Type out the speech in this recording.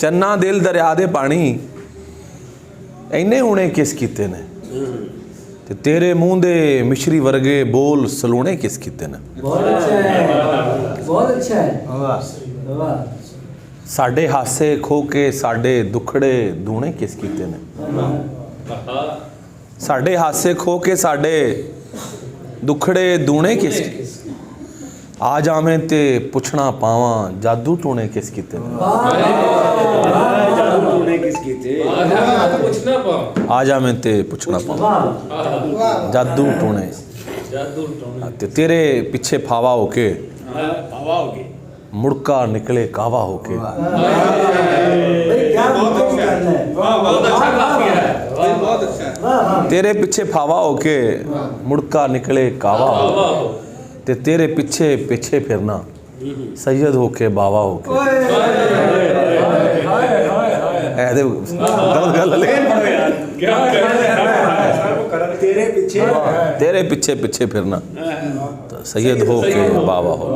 चन्ना दिल दरिया दे पानी इन्ने हुणे किस कीते ने ते तेरे मुंह दे मिश्री वर्गे बोल सलूने किस कीते ने। बहुत अच्छा है, बहुत अच्छा है। वाह। साडे हासे खो के साडे दुखड़े दूने किस कीते ने। साडे हासे खो के साडे दुखड़े दूने किस आ जावें ते पुछना पावां जादू टूने किस कीते ने। आ जावें ते पुछना पावां जादू टूने ते तेरे पीछे फावा होके मुड़का निकले कावा होके। तेरे पीछे फावा होके मुड़का निकले कावा हो ते तेरे पीछे पीछे फिरना सैयद होके बावा होके। गलत गल तेरे पीछे पीछे फिरना तो सैयद होके बावा हो।